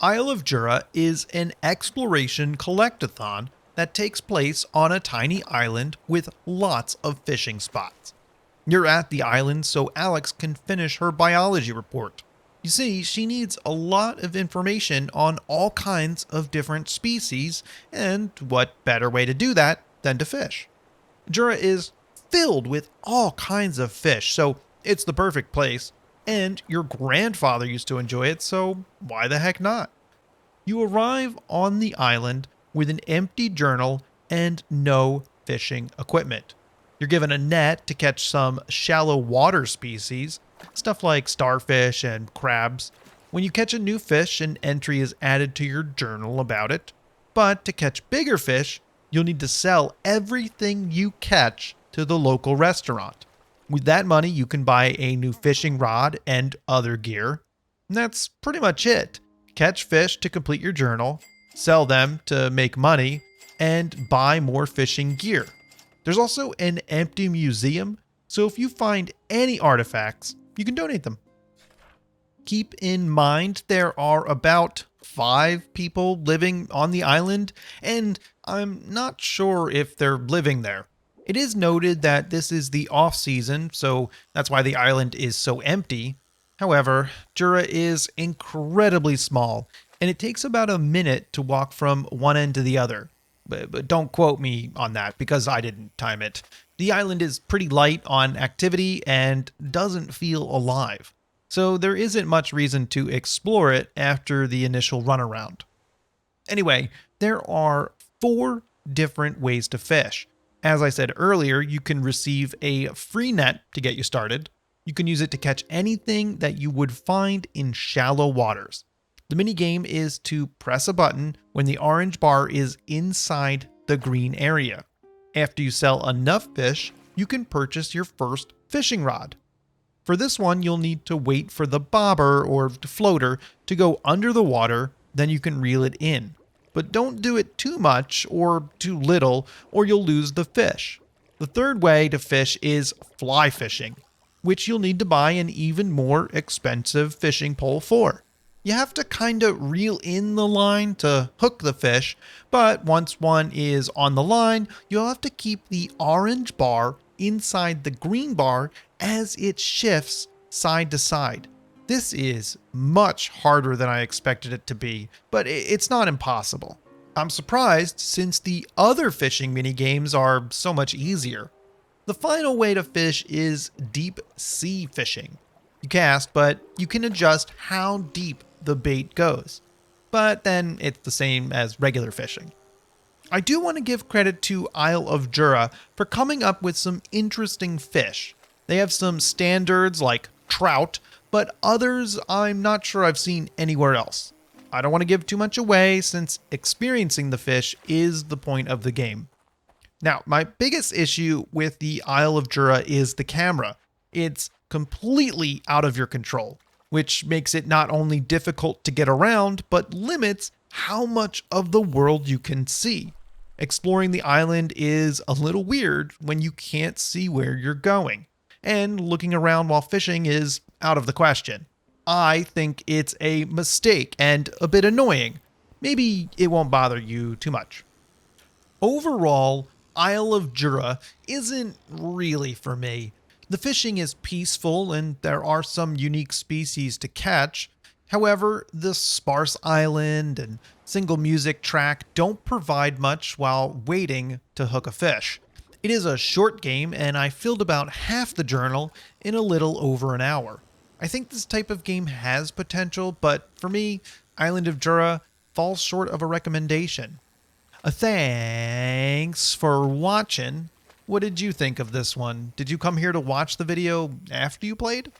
Isle of Jura is an exploration collectathon that takes place on a tiny island with lots of fishing spots. You're at the island so Alex can finish her biology report. You see, she needs a lot of information on all kinds of different species, and what better way to do that than to fish? Jura is filled with all kinds of fish, so it's the perfect place. And your grandfather used to enjoy it, so why the heck not? You arrive on the island with an empty journal and no fishing equipment. You're given a net to catch some shallow water species, stuff like starfish and crabs. When you catch a new fish, an entry is added to your journal about it. But to catch bigger fish, you'll need to sell everything you catch to the local restaurant. With that money, you can buy a new fishing rod and other gear. And that's pretty much it. Catch fish to complete your journal, sell them to make money, and buy more fishing gear. There's also an empty museum, so if you find any artifacts, you can donate them. Keep in mind there are about 5 people living on the island, and I'm not sure if they're living there. It is noted that this is the off-season, so that's why the island is so empty. However, Jura is incredibly small, and it takes about a minute to walk from one end to the other. But don't quote me on that, because I didn't time it. The island is pretty light on activity and doesn't feel alive, so there isn't much reason to explore it after the initial runaround. Anyway, there are 4 different ways to fish. As I said earlier, you can receive a free net to get you started. You can use it to catch anything that you would find in shallow waters. The minigame is to press a button when the orange bar is inside the green area. After you sell enough fish, you can purchase your first fishing rod. For this one, you'll need to wait for the bobber or floater to go under the water, then you can reel it in. But don't do it too much or too little, or you'll lose the fish. The third way to fish is fly fishing, which you'll need to buy an even more expensive fishing pole for. You have to kinda reel in the line to hook the fish, but once one is on the line, you'll have to keep the orange bar inside the green bar as it shifts side to side. This is much harder than I expected it to be, but it's not impossible. I'm surprised since the other fishing minigames are so much easier. The final way to fish is deep sea fishing. You cast, but you can adjust how deep the bait goes. But then it's the same as regular fishing. I do want to give credit to Isle of Jura for coming up with some interesting fish. They have some standards like trout, but others I'm not sure I've seen anywhere else. I don't want to give too much away since experiencing the fish is the point of the game. Now, my biggest issue with the Isle of Jura is the camera. It's completely out of your control, which makes it not only difficult to get around, but limits how much of the world you can see. Exploring the island is a little weird when you can't see where you're going, and looking around while fishing is out of the question. I think it's a mistake and a bit annoying. Maybe it won't bother you too much. Overall, Isle of Jura isn't really for me. The fishing is peaceful and there are some unique species to catch. However, the sparse island and single music track don't provide much while waiting to hook a fish. It is a short game and I filled about half the journal in a little over an hour. I think this type of game has potential, but for me, Island of Jura falls short of a recommendation. Thanks for watching. What did you think of this one? Did you come here to watch the video after you played?